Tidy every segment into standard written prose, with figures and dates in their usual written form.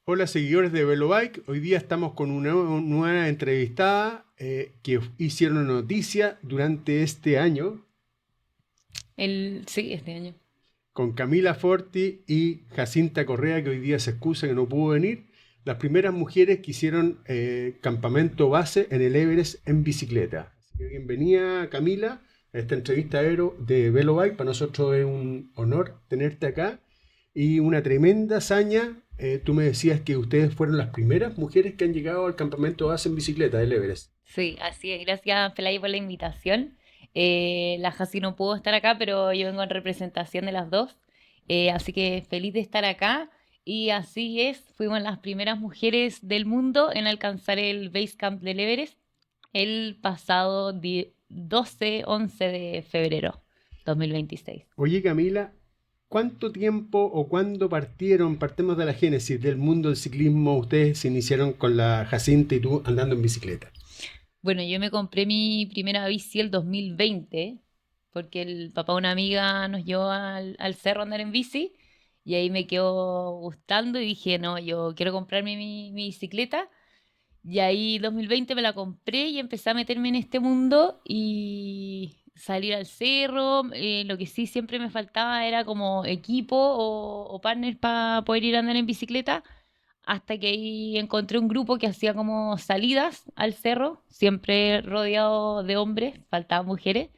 Hola seguidores de VeloBike, hoy día estamos con una nueva entrevistada que hicieron noticia durante este año Sí, este año. con Camila Forti y Jacinta Correa, que hoy día se excusa que no pudo venir, las primeras mujeres que hicieron campamento base en el Everest en bicicleta. Así que bienvenida Camila a esta entrevista de VeloBike, para nosotros es un honor tenerte acá y una tremenda hazaña. Tú me decías que ustedes fueron las primeras mujeres que han llegado al campamento base en bicicleta del Everest. Sí, así es. Gracias, Pelay, por la invitación. La Jasi no pudo estar acá, pero yo vengo en representación de las dos. Así que feliz de estar acá. Y así es, fuimos las primeras mujeres del mundo en alcanzar el Base Camp del Everest el pasado 12-11 de febrero 2026. Oye Camila, ¿cuánto tiempo o cuándo partieron, partemos de la génesis del mundo del ciclismo, ustedes se iniciaron con la Jacinta y tú andando en bicicleta? Bueno, yo me compré mi primera bici el 2020 porque el papá de una amiga nos llevó al cerro a andar en bici y ahí me quedó gustando y dije, no, yo quiero comprarme mi bicicleta y ahí 2020 me la compré y empecé a meterme en este mundo y salir al cerro. Lo que sí siempre me faltaba era como equipo o partner para poder ir a andar en bicicleta hasta que ahí encontré un grupo que hacía como salidas al cerro, siempre rodeado de hombres, faltaban mujeres,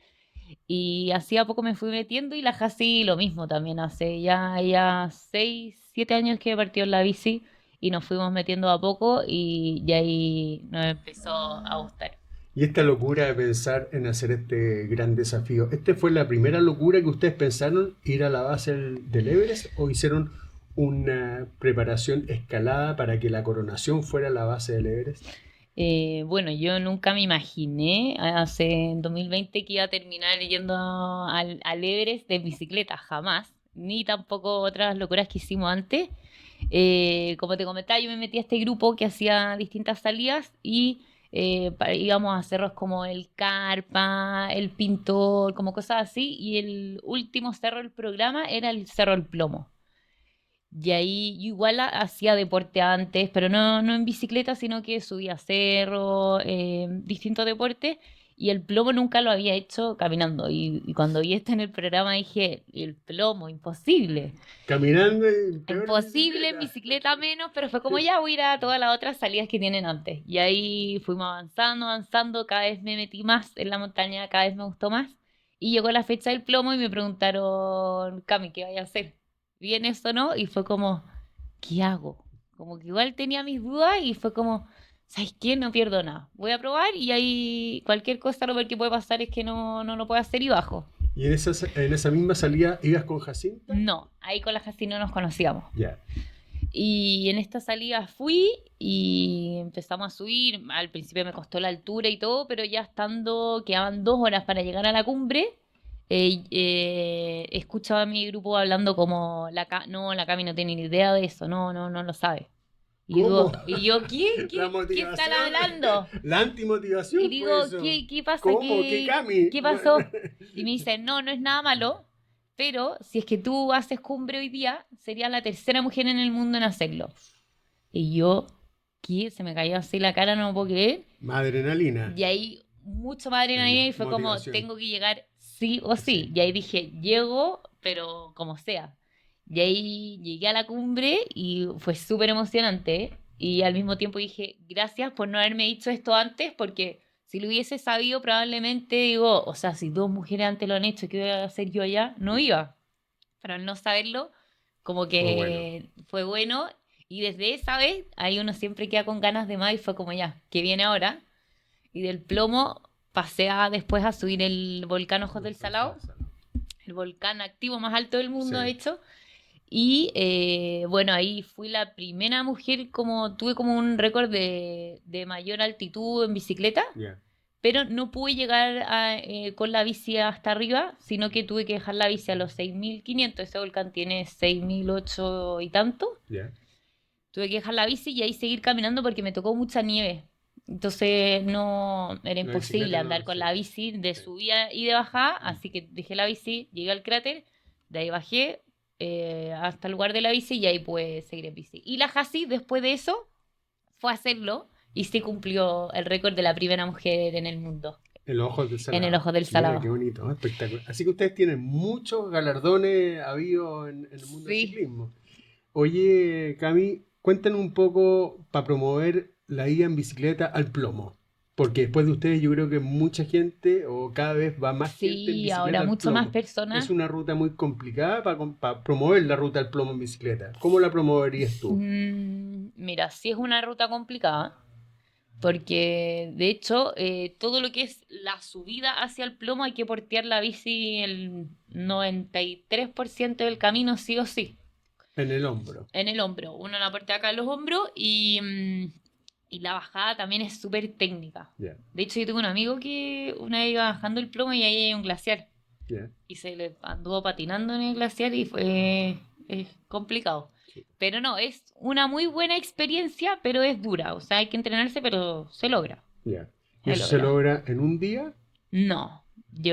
y hacía poco me fui metiendo y la Jasi lo mismo también, hace ya 6, 7 años que partió en la bici y nos fuimos metiendo a poco y ahí nos empezó a gustar. Y esta locura de pensar en hacer este gran desafío, ¿este fue la primera locura que ustedes pensaron ir a la base del Everest o hicieron una preparación escalada para que la coronación fuera la base del Everest? Bueno, yo nunca me imaginé hace en 2020 que iba a terminar yendo al Everest de bicicleta, jamás, ni tampoco otras locuras que hicimos antes. Como te comentaba, yo me metí a este grupo que hacía distintas salidas y íbamos a cerros como el Carpa, el Pintor, como cosas así, y el último cerro del programa era el Cerro El Plomo. Y ahí yo igual hacía deporte antes, pero no en bicicleta, sino que subía cerro, distintos deportes, y el plomo nunca lo había hecho caminando. Y cuando vi esto en el programa dije, el plomo, imposible. Caminando y peor en Imposible en bicicleta. bicicleta menos, pero fue como ya voy a ir a todas las otras salidas que tienen antes. Y ahí fuimos avanzando, avanzando, cada vez me metí más en la montaña, cada vez me gustó más. Y llegó la fecha del plomo y me preguntaron, Cami, ¿qué vaya a hacer? ¿Vienes o no? Y fue como, ¿qué hago? Como que igual tenía mis dudas y fue como, ¿sabes qué? No pierdo nada. Voy a probar y ahí cualquier cosa lo peor que puede pasar es que no lo puedo hacer y bajo. ¿Y en esa misma salida ibas con Jacinta? No, ahí con la Jasti no nos conocíamos. Ya. Y en esta salida fui y empezamos a subir. Al principio me costó la altura y todo, pero ya estando, quedaban 2 horas para llegar a la cumbre. Escuchaba a mi grupo hablando como, no, la Cami no tiene ni idea de eso, no lo sabe. Y ¿Cómo? digo, ¿qué? La ¿Qué están motivación, hablando? la Y antimotivación fue digo, eso. ¿qué pasa? ¿Cómo? ¿Qué Cami? ¿Qué pasó? Y me dicen, no es nada malo, pero si es que tú haces cumbre hoy día, serías la tercera mujer en el mundo en hacerlo. Y yo, ¿qué? Se me cayó así la cara, no lo puedo creer. Adrenalina. Y ahí, mucho más adrenalina y fue como, Motivación. tengo que llegar sí o Sí. sí. Y ahí dije, llego, pero como sea. Y ahí llegué a la cumbre y fue súper emocionante. Y al mismo tiempo dije, gracias por no haberme dicho esto antes, porque si lo hubiese sabido, probablemente digo, o sea, si dos mujeres antes lo han hecho, ¿qué voy a hacer yo allá? No iba. Pero al no saberlo, como Fue bueno. que fue bueno. Y desde esa vez, ahí uno siempre queda con ganas de más y fue como ya, ¿qué viene ahora? Y del plomo pasé después a subir el volcán Ojos del Salado, el volcán activo más alto del mundo, de Sí. hecho. Y bueno, ahí fui la primera mujer, como tuve como un récord de mayor altitud en bicicleta, Ya. pero no pude llegar con la bici hasta arriba, sino que tuve que dejar la bici a los 6.500. Ese volcán tiene 6.008 y tanto. Ya. Tuve que dejar la bici y ahí seguir caminando porque me tocó mucha nieve. Entonces no era La imposible bicicleta no, andar con sí. la bici de Sí. subida y de bajada, así que dejé la bici, llegué al cráter, de ahí bajé, hasta el lugar de la bici y ahí pude seguir en bici. Y la Jasi, después de eso, fue a hacerlo y sí cumplió el récord de la primera mujer en el mundo. En los ojos del En el Salado. ojo del Mira, Salado. qué bonito, espectacular. Así que ustedes tienen muchos galardones habidos en el mundo del Sí. ciclismo. Oye, Cami, cuéntanos un poco para promover la ida en bicicleta al plomo. Porque después de ustedes yo creo que mucha gente o cada vez va más gente en Sí, bicicleta ahora al mucho más plomo. personas. Es una ruta muy complicada para promover la ruta al plomo en bicicleta. ¿Cómo la promoverías tú? Mira, sí es una ruta complicada, porque de hecho todo lo que es la subida hacia el plomo hay que portear la bici el 93% del camino sí o sí, En el hombro. en el hombro. Uno la portea acá en los hombros y la bajada también es súper técnica. Ya, De hecho yo tengo un amigo que una vez iba bajando el plomo y ahí hay un glaciar ya. y se le anduvo patinando en el glaciar y fue complicado. Sí. Pero no, es una muy buena experiencia, pero es dura. O sea, hay que entrenarse, pero se logra. Ya. ¿Y Se eso se logra. logra en un día? No,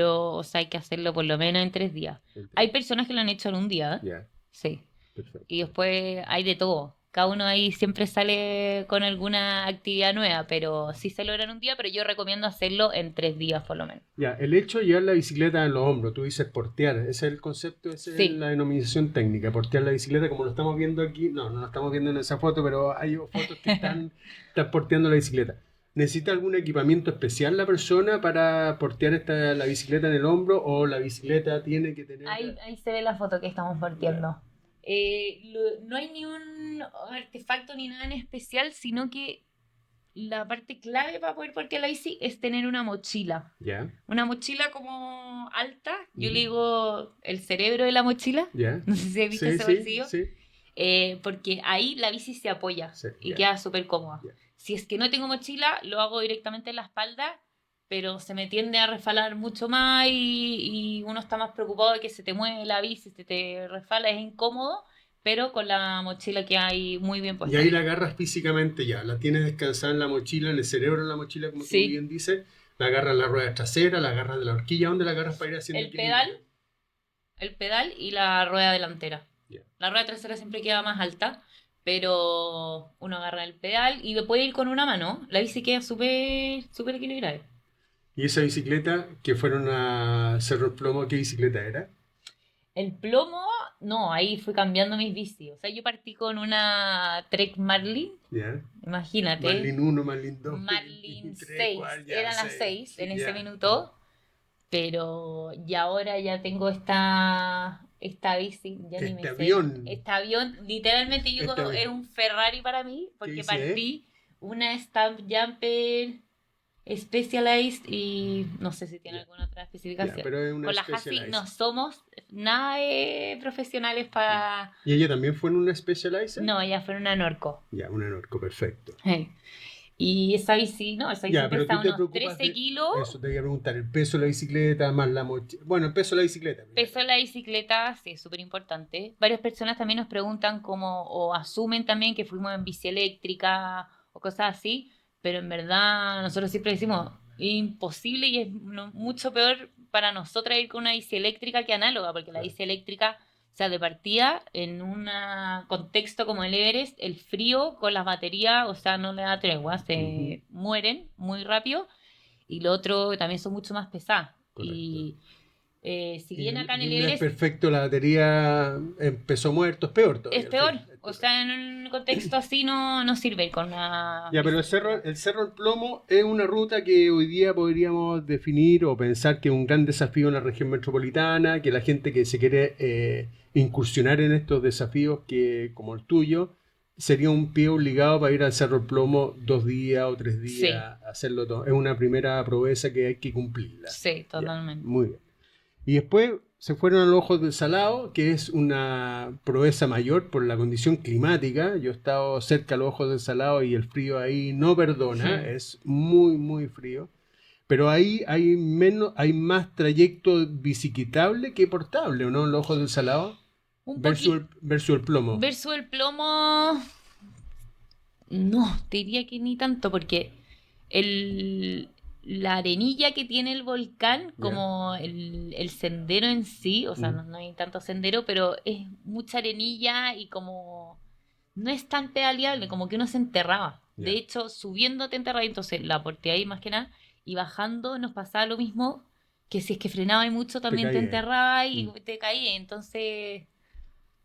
o sea, hay que hacerlo por lo menos en 3 días. Hay personas que lo han hecho en un día, ¿eh? Ya, Sí. perfecto. Y después hay de todo. Cada uno ahí siempre sale con alguna actividad nueva, pero sí se logra en un día, pero yo recomiendo hacerlo en 3 días por lo menos. Ya, el hecho de llevar la bicicleta en los hombros, tú dices portear, ese es el concepto, esa es Sí. la denominación técnica, portear la bicicleta como lo estamos viendo aquí, no lo estamos viendo en esa foto, pero hay fotos que están porteando la bicicleta. ¿Necesita algún equipamiento especial la persona para portear la bicicleta en el hombro o la bicicleta tiene que tener... Ahí se ve la foto que estamos partiendo. No hay ni un artefacto ni nada en especial, sino que la parte clave para poder partir la bici es tener una mochila. Ya, Una mochila como alta, yo Ujú. le digo el cerebro de la mochila, ya, no sé si has visto sí, ese sí, bolsillo, sí, porque ahí la bici se apoya sí, y ya, queda súper cómoda. ya. Si es que no tengo mochila, lo hago directamente en la espalda, pero se me tiende a resbalar mucho más y uno está más preocupado de que se te mueve la bici, se te resbala, es incómodo, pero con la mochila que hay muy bien Y puesta. ahí la agarras físicamente ya, la tienes descansada en la mochila, en el cerebro en la mochila, como tú Sí, bien dices, la agarras en la rueda trasera, la agarras de la horquilla, ¿dónde la agarras para ir haciendo el equilibrio? pedal y la rueda delantera. Ya. La rueda trasera siempre queda más alta, pero uno agarra el pedal y lo puede ir con una mano. La bici queda súper súper equilibrada. Y esa bicicleta que fueron a Cerro el Plomo, ¿qué bicicleta era? El plomo, no, ahí fui cambiando mis bicis. O sea, yo partí con una Trek Marlin, ¿Ya? imagínate. Marlin 1, Marlin 2, Marlin 3, 6, 4, ya, eran las 6. 6 en ese Ya. minuto, pero y ahora ya tengo esta bici, ya ni me Este sé. avión, Este avión, literalmente yo este es avión. un Ferrari para mí, ¿Qué porque dice? partí una Stamp Jumper Specialized y no sé si tiene Ya, alguna otra ya, especificación. pero es una Con la Hasi Specialized. no somos nada de profesionales para... ¿Y ella también fue en una Specialized? No, ella fue una Norco. Ya, una Norco, perfecto. Y esa bici, no, esa bici Ya, pero pesa tú te unos preocupas 13 de kilos. eso, te voy a preguntar, el peso de la bicicleta más la mochila. Bueno, el peso de la bicicleta. Peso de la bicicleta, sí, es súper importante. Varias personas también nos preguntan como, o asumen también que fuimos en bici eléctrica o cosas así, pero en verdad nosotros siempre decimos, imposible y es mucho peor para nosotras ir con una bici eléctrica que análoga, porque la Claro. bici eléctrica, o sea, de partida, en un contexto como el Everest, el frío con las baterías, o sea, no le da tregua, se mueren muy rápido, y lo otro también son mucho más pesadas. Correcto. Y si Y, bien acá en y el no es Everest perfecto, la batería empezó muerto, es peor todavía. es al peor, final, es o peor. sea, en un contexto así no sirve ir con una Ya, pero bicicleta. el Cerro El Plomo es una ruta que hoy día podríamos definir o pensar que es un gran desafío en la región metropolitana, que la gente que se quiere incursionar en estos desafíos que, como el tuyo, sería un pie obligado para ir al Cerro El Plomo 2 días o 3 días, Sí, hacerlo todo. Es una primera proeza que hay que cumplirla. sí, Ya, totalmente. muy bien. Y después se fueron a los Ojos del Salado, que es una proeza mayor por la condición climática. Yo he estado cerca a los Ojos del Salado y el frío ahí no perdona, es muy, muy frío. Pero ahí hay más trayecto bicicletable que portable, ¿o no? En los Ojos del Salado, Un versus poquito versus el plomo. versus el plomo, no, te diría que ni tanto, porque el, la arenilla que tiene el volcán, como el sendero en sí, o sea, no hay tanto sendero, pero es mucha arenilla y como no es tan pedaleable, como que uno se enterraba. De hecho, subiendo te enterraba, entonces la aporté ahí más que nada, y bajando nos pasaba lo mismo, que si es que frenaba y mucho también te enterraba y te caía, entonces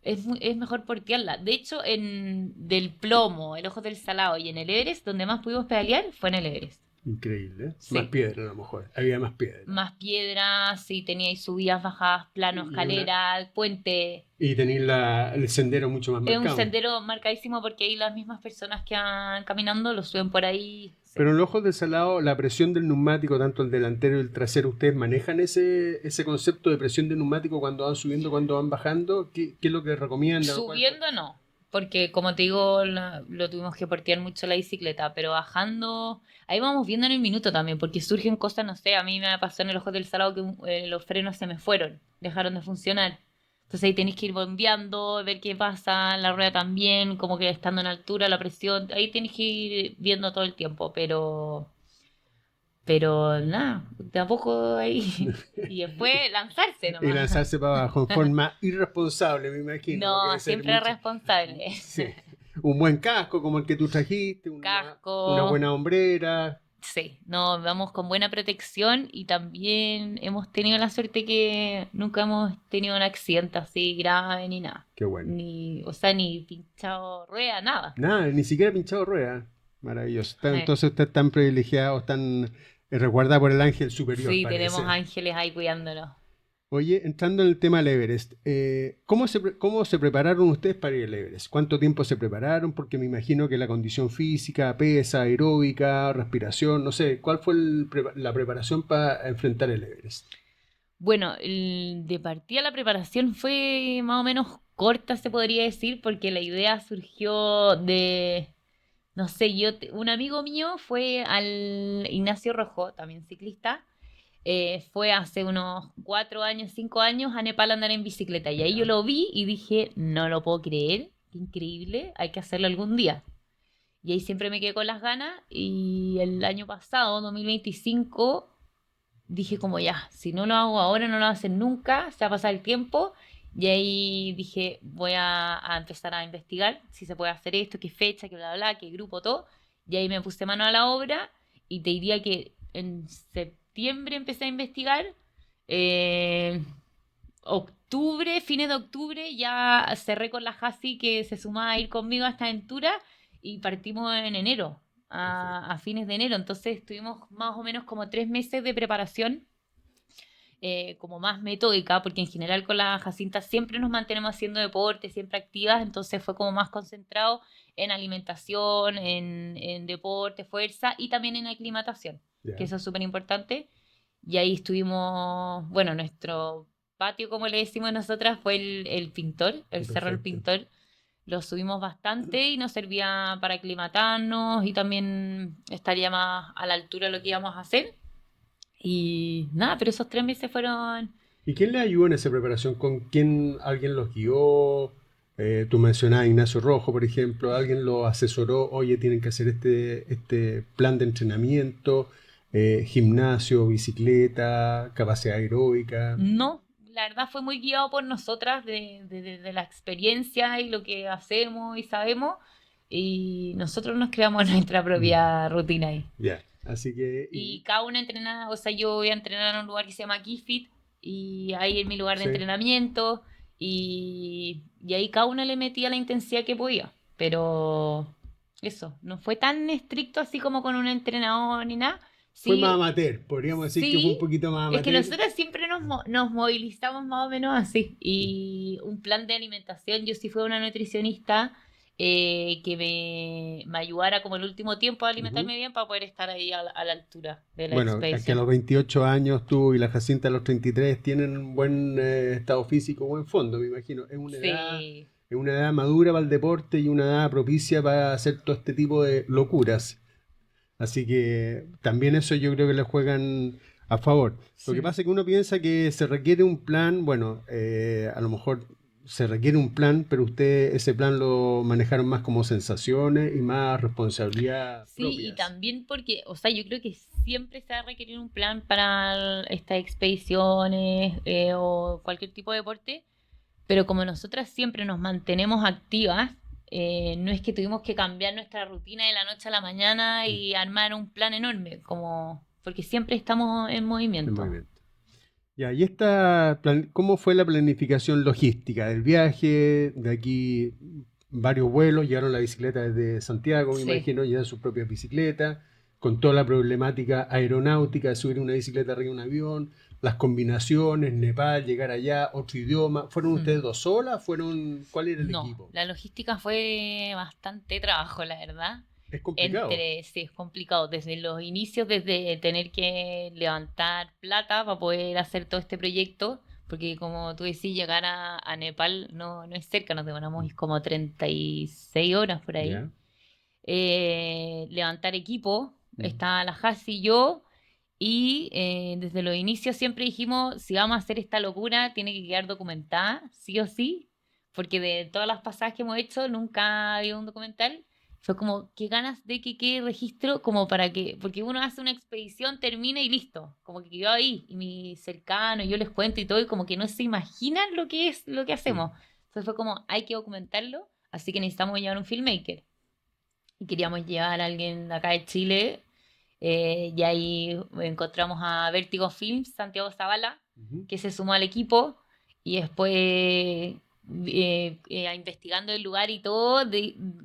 es mejor portearla. De hecho, del Plomo, el Ojo del Salado y en el Everest, donde más pudimos pedalear fue en el Everest. Increíble, ¿eh? Sí. Más piedra a lo mejor, había más piedra. Más piedras, sí, teníais subidas, bajadas, plano, escalera, puente. Y tenéis el sendero mucho más marcado. Es un sendero marcadísimo porque ahí las mismas personas que van caminando lo suben por ahí. Sí. Pero en los Ojos del Salado, la presión del neumático, tanto el delantero y el trasero, ¿ustedes manejan ese concepto de presión de neumático cuando van subiendo, cuando van bajando? ¿Qué es lo que recomiendan? Subiendo no, porque como te digo, lo tuvimos que portear mucho la bicicleta, pero bajando, ahí vamos viendo en el minuto también, porque surgen cosas, no sé, a mí me pasó en el Ojo del Salado que los frenos se me fueron, dejaron de funcionar. Entonces ahí tenéis que ir bombeando, ver qué pasa, la rueda también, como que estando en altura, la presión, ahí tenéis que ir viendo todo el tiempo, pero nada, tampoco ahí. Y después lanzarse nomás. Y lanzarse para abajo en forma irresponsable, me imagino. No, siempre responsable. Sí. Un buen casco como el que tú trajiste, una buena hombrera. Sí, no, vamos con buena protección y también hemos tenido la suerte que nunca hemos tenido un accidente así grave ni nada. Qué bueno. Ni pinchado rueda, nada. Nada, ni siquiera pinchado rueda. Maravilloso. Entonces ustedes están privilegiados, están resguardados por el ángel superior. Sí, parece. tenemos ángeles ahí cuidándonos. Oye, entrando en el tema del Everest, ¿cómo se prepararon ustedes para ir al Everest? ¿Cuánto tiempo se prepararon? Porque me imagino que la condición física, pesa, aeróbica, respiración, no sé, ¿cuál fue la preparación para enfrentar el Everest? Bueno, de partida la preparación fue más o menos corta, se podría decir, porque la idea surgió de, no sé, un amigo mío fue al Ignacio Rojo, también ciclista. Fue hace unos 4 años, 5 años a Nepal a andar en bicicleta. Y ahí yo lo vi y dije, no lo puedo creer, qué increíble, hay que hacerlo algún día. Y ahí siempre me quedé con las ganas y el año pasado, 2025, dije como ya, si no lo hago ahora, no lo voy a hacer nunca, se va a pasar el tiempo. Y ahí dije, voy a empezar a investigar si se puede hacer esto, qué fecha, qué bla, bla, qué grupo, todo. Y ahí me puse mano a la obra y te diría que en septiembre empecé a investigar. Fines de octubre, ya cerré con la Hasi que se sumaba a ir conmigo a esta aventura y partimos en enero, a fines de enero. Entonces estuvimos más o menos como 3 meses de preparación. Como más metódica, porque en general con la Jacinta siempre nos mantenemos haciendo deporte, siempre activas, entonces fue como más concentrado en alimentación, en deporte, fuerza y también en aclimatación, que eso es súper importante. Y ahí estuvimos, bueno, nuestro patio, como le decimos nosotras, fue el Pintor, el Cerro El Pintor. Lo subimos bastante y nos servía para aclimatarnos y también estaría más a la altura de lo que íbamos a hacer. Y nada, pero esos 3 meses fueron... ¿Y quién le ayudó en esa preparación? ¿Con quién alguien los guió? Tú mencionabas a Ignacio Rojo, por ejemplo. ¿Alguien lo asesoró? Oye, tienen que hacer este plan de entrenamiento, gimnasio, bicicleta, capacidad aeróbica. No, la verdad fue muy guiado por nosotras de la experiencia y lo que hacemos y sabemos. Y nosotros nos creamos nuestra propia rutina ahí. Ya. Así que... Y cada una entrena, o sea, yo voy a entrenar en un lugar que se llama Keyfit y ahí es mi lugar de entrenamiento y ahí cada una le metía la intensidad que podía, pero eso, no fue tan estricto así como con un entrenador ni nada. Sí, fue más amateur, podríamos decir que fue un poquito más amateur. Es que nosotros siempre nos movilizamos más o menos así y un plan de alimentación, yo sí fui una nutricionista que me ayudara como el último tiempo a alimentarme bien para poder estar ahí a la altura de la expedición. Bueno, que a los 28 años tú y la Jacinta a los 33 tienen un buen estado físico, buen fondo, me imagino. Es una edad madura para el deporte y una edad propicia para hacer todo este tipo de locuras. Así que también eso yo creo que le juegan a favor. Lo que pasa es que uno piensa que se requiere un plan, bueno, a lo mejor se requiere un plan, pero ustedes ese plan lo manejaron más como sensaciones y más responsabilidad Sí, y propias. también porque, o sea, yo creo que siempre se va a requerir un plan para estas expediciones o cualquier tipo de deporte, pero como nosotras siempre nos mantenemos activas, no es que tuvimos que cambiar nuestra rutina de la noche a la mañana Mm, y armar un plan enorme, como porque siempre estamos en en movimiento. movimiento. Ya, y ¿cómo fue la planificación logística del viaje? De aquí varios vuelos, llegaron la bicicleta desde Santiago, me Sí. imagino, llevan sus propias bicicletas, con toda la problemática aeronáutica de subir una bicicleta arriba de un avión, las combinaciones, Nepal, llegar allá, otro idioma. ¿Fueron Mm. ustedes dos solas? ¿Cuál era el No, equipo? la logística fue bastante trabajo, la verdad. Es complicado. Sí, es complicado. Desde los inicios, desde tener que levantar plata para poder hacer todo este proyecto, porque como tú decís, llegar a Nepal no es cerca, nos demoramos Mm, como 36 horas por ahí. ¿ya? Levantar equipo, Mm, está la Hasi y yo, y desde los inicios siempre dijimos, si vamos a hacer esta locura, tiene que quedar documentada, sí o sí, porque de todas las pasadas que hemos hecho, nunca había un documental. Fue como, qué ganas de que quede registro, como para que, porque uno hace una expedición, termina y listo, como que quedó ahí, y mis cercanos, yo les cuento y todo, y como que no se imaginan lo que es lo que mm. hacemos. Entonces fue como, hay que documentarlo, así que necesitamos llevar un filmmaker y queríamos llevar a alguien de acá de Chile. Y ahí encontramos a Vértigo Films, Santiago Zavala, Ujú. que se sumó al equipo y después, investigando el lugar y todo,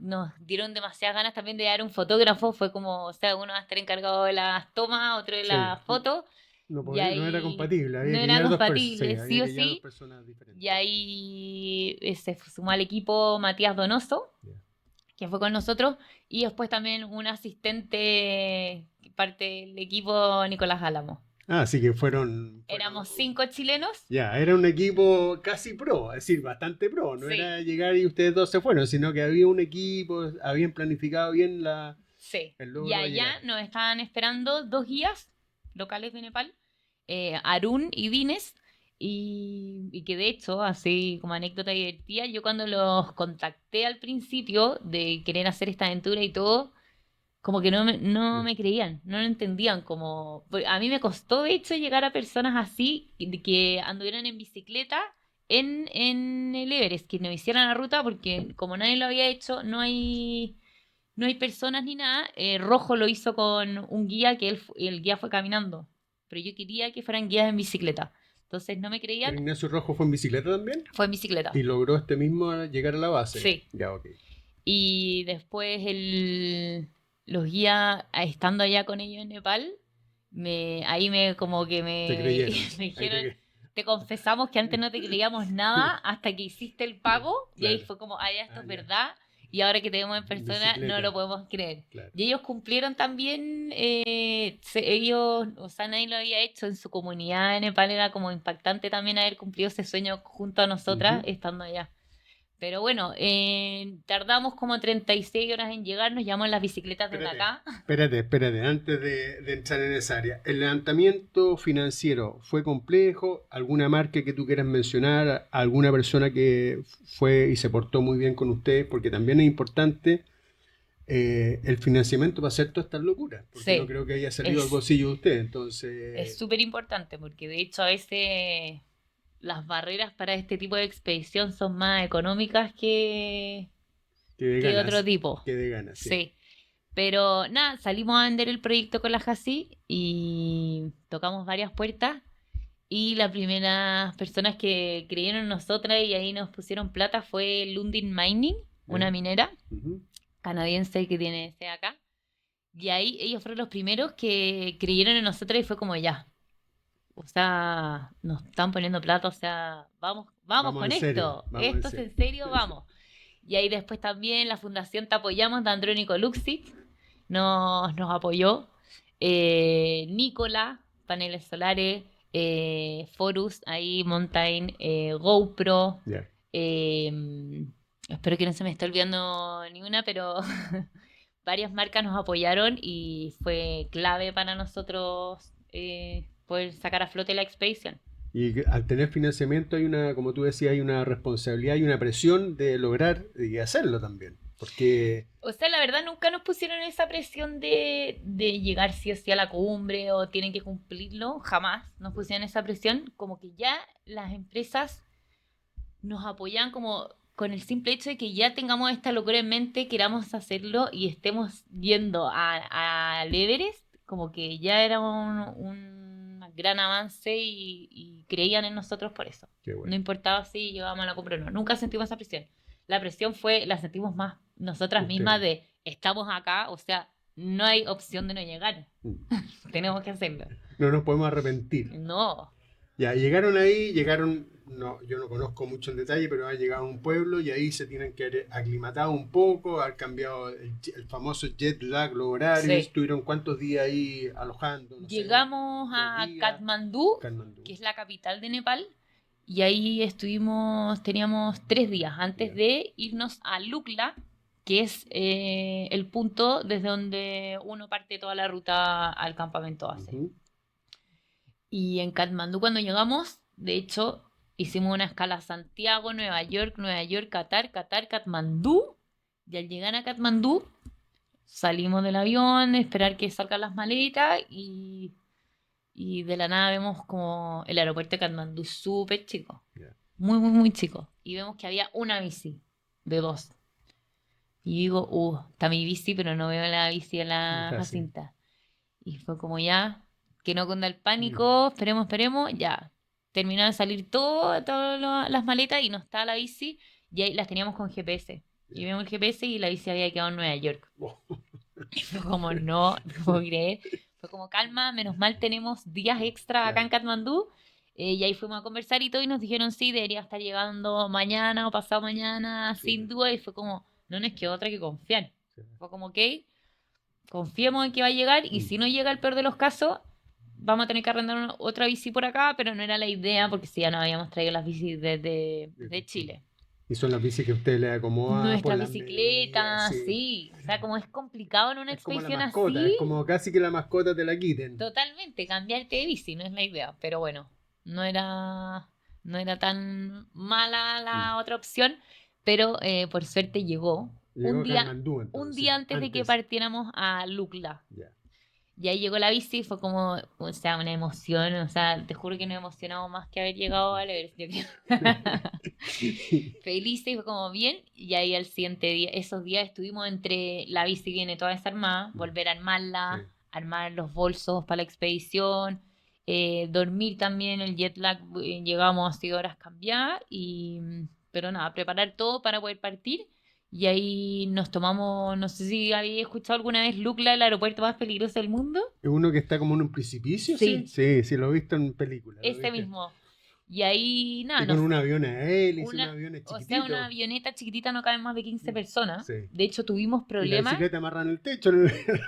nos dieron demasiadas ganas también de dar un fotógrafo. Fue como, o sea, uno va a estar encargado de las tomas, otro de Sí, las fotos, y no era ahí compatible, no había que era llevar dos personas, sí, compatible, sí había o que llevar dos sí. personas Y diferentes. ahí se sumó al equipo Matías Donoso, Ya. que fue con nosotros, y después también un asistente, parte del equipo, Nicolás Álamo. Ah, así que Éramos 5 chilenos. ya, era un equipo casi pro, es decir, bastante pro. No Sí, era llegar y ustedes dos se fueron, sino que había un equipo, habían planificado bien sí. el Y logro de allá llegar. nos estaban esperando 2 guías locales de Nepal, Arun y Dines, y que de hecho, así como anécdota divertida, yo cuando los contacté al principio de querer hacer esta aventura y todo, como que no Mm, me creían, no lo entendían, como a mí me costó de hecho llegar a personas así que anduvieran en bicicleta en el Everest, que nos hicieran la ruta, porque como nadie lo había hecho, no hay personas ni nada. Rojo lo hizo con un guía que el guía fue caminando, pero yo quería que fueran guías en bicicleta, entonces no me Pero creían. Ignacio Rojo fue en bicicleta también Fue en bicicleta, y logró este mismo llegar a la base. sí. Ya, ok. Y después los guías, estando allá con ellos en Nepal, ahí me como que Te me, creyeron. me Ahí te dijeron, cre- te confesamos que antes no te creíamos nada hasta que hiciste el pago, y ahí Claro. fue como, ah, ya, esto Ah, es ya. verdad, y ahora que te vemos en persona no Bicicleta. lo podemos creer. Claro. Y ellos cumplieron también, ellos, o sea, nadie lo había hecho en su comunidad en Nepal, era como impactante también haber cumplido ese sueño junto a nosotras Ujú. estando allá. Pero bueno, tardamos como 36 horas en llegar, nos llamamos las bicicletas desde Espérate, acá. espérate, antes de entrar en esa área. ¿El levantamiento financiero fue complejo? ¿Alguna marca que tú quieras mencionar? ¿Alguna persona que fue y se portó muy bien con ustedes? Porque también es importante el financiamiento para hacer todas estas locuras, porque no Sí, creo que haya salido al es bolsillo de ustedes. es Entonces, súper importante porque de hecho a veces las barreras para este tipo de expedición son más económicas que de que otro ganas, tipo. que de ganas, sí. Sí, pero nada, salimos a vender el proyecto con la Jasi y tocamos varias puertas. Y las primeras personas que creyeron en nosotras y ahí nos pusieron plata fue Lundin Mining, una ¿Ya? minera Ujú. canadiense que tiene sede acá. Y ahí ellos fueron los primeros que creyeron en nosotros y fue como ya. O sea, nos están poniendo plata, o sea, vamos Vamos en con serio, esto. vamos en Esto es serio. en serio, vamos. Y ahí después también la Fundación Te Apoyamos de Andrónico Luxit nos apoyó. Nicola, paneles solares, Forus, ahí, Mountain, GoPro. Ya. eh, Espero que no se me esté olvidando ninguna, pero varias marcas nos apoyaron y fue clave para nosotros poder sacar a flote la expedición. Y al tener financiamiento hay una, como tú decías, hay una responsabilidad y una presión de lograr y hacerlo también. Porque, O sea, la verdad nunca nos pusieron esa presión de llegar sí o sí a la cumbre o tienen que cumplirlo, jamás nos pusieron esa presión, como que ya las empresas nos apoyan como con el simple hecho de que ya tengamos esta locura en mente, queramos hacerlo y estemos yendo al Everest, como que ya era un gran avance y creían en nosotros por eso. qué No bueno. importaba si llegábamos a la cumbre o no, nunca sentimos esa presión. La presión fue, la sentimos más nosotras mismas Ustedes. de estamos acá, o sea, no hay opción de no llegar, tenemos que hacerlo. No nos podemos arrepentir. No, Ya, llegaron ahí, llegaron, no, yo no conozco mucho en detalle, pero han llegado a un pueblo y ahí se tienen que haber aclimatado un poco, han cambiado el famoso jet lag, los horarios, sí. estuvieron cuántos días ahí alojando, no sé, Llegamos 2 días, Katmandú, Katmandú, que es la capital de Nepal, y ahí estuvimos, teníamos 3 días antes ya. de irnos a Lukla, que es el punto desde donde uno parte toda la ruta al campamento base. Ujú. Y en Katmandú cuando llegamos, de hecho, hicimos una escala Santiago, Nueva York, Qatar, Qatar, Katmandú, y al llegar a Katmandú salimos del avión, esperar que salgan las maletas y de la nada vemos como el aeropuerto de Katmandú súper chico, Ya. muy, muy, muy chico. Y vemos que había una bici de dos. Y digo, está mi bici, pero no veo la bici de la Ah, sí. Jacinta. Y fue como ya, que no cunda el Mm, pánico, esperemos, esperemos, ya. Terminaron de salir todas las maletas y no estaba la bici y ahí las teníamos con GPS. Y ya. vemos el GPS y la bici había quedado en Nueva York. Oh, Y fue como, no puedo creer. Fue como, calma, menos mal tenemos días extra acá en claro, Katmandú. Y ahí fuimos a conversar y todo y nos dijeron, sí, debería estar llegando mañana o pasado mañana, sin súper. duda. Y fue como, no nos quedó otra que confiar. Sí. Fue como, ok, confiemos en que va a llegar y Mm, si no llega el peor de los casos, vamos a tener que arrendar otra bici por acá, pero no era la idea porque si ya nos habíamos traído las bicis desde mm. Chile. Y son las bicis que a usted le acomoda por Nuestra las medidas, bicicleta, sí. sí. O sea, como es complicado en una Es como la expedición mascota, es así, como casi que la mascota te la quiten. totalmente, cambiarte de bici, no es la idea. Pero bueno, no era, no era tan mala Mm. la otra opción, pero por suerte llegó Llegó a Katmandú un entonces, día antes de que antes. partiéramos a Lukla. Ya. Y ahí llegó la bici y fue como, o sea, una emoción, o sea, te juro que nos emocionamos más que haber llegado al Everest. Yo felices y fue como bien, y ahí al siguiente día, esos días estuvimos entre la bici viene toda desarmada, volver a Sí. armarla, armar los bolsos para la expedición, dormir también, el jet lag, llegamos a 6 horas cambiadas, pero nada, preparar todo para poder partir. Y ahí nos tomamos, no sé si habéis escuchado alguna vez Lukla, el aeropuerto más peligroso del mundo. ¿Es uno que está como en un precipicio, sí? Sí, Sí, sí, lo he visto en películas, lo he ese visto. mismo. Y ahí, nada, Y con nos, un avión a hélice, un una, avión o sea, una chiquitito. avioneta chiquitita no caben más de 15 personas. Sí. De hecho, Y la bicicleta amarra en el techo.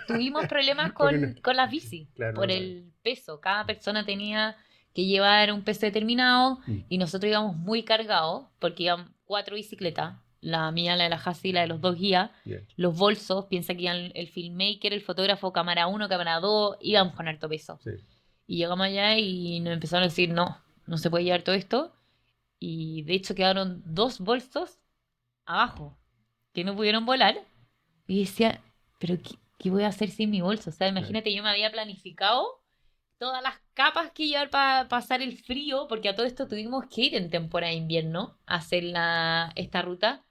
tuvimos problemas Porque no. con las bici Claro, por no cabe. el peso. Cada persona tenía que llevar un peso determinado Mm. y nosotros íbamos muy cargados porque íbamos 4 bicicletas. La mía, la de la Hasi y la de los 2 guías. Yeah. Los bolsos, piensa que iban el filmmaker, el fotógrafo, cámara 1, cámara 2, íbamos con harto peso. Sí. Y llegamos allá y nos empezaron a decir, no, no se puede llevar todo esto. Y de hecho quedaron 2 bolsos abajo que no pudieron volar. Y decía, pero ¿qué voy a hacer sin mi bolso? O sea, Claro. imagínate, yo me había planificado todas las capas que llevar para pasar el frío, porque a todo esto tuvimos que ir en temporada de invierno a hacer esta ruta,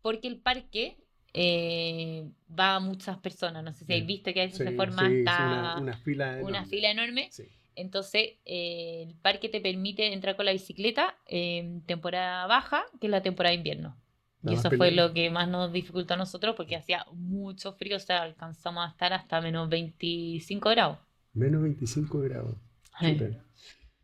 porque el parque va a muchas personas. No sé si habéis Yeah. visto que a veces se Sí, forma sí, sí, hasta una fila una enorme. fila enorme. Sí. Entonces, el parque te permite entrar con la bicicleta en temporada baja, que es la temporada de invierno. La Y más eso fue peligrosa. lo que más nos dificultó a nosotros porque hacía mucho frío, o sea, alcanzamos a estar hasta menos 25 grados. Menos 25 grados. Eh, Súper.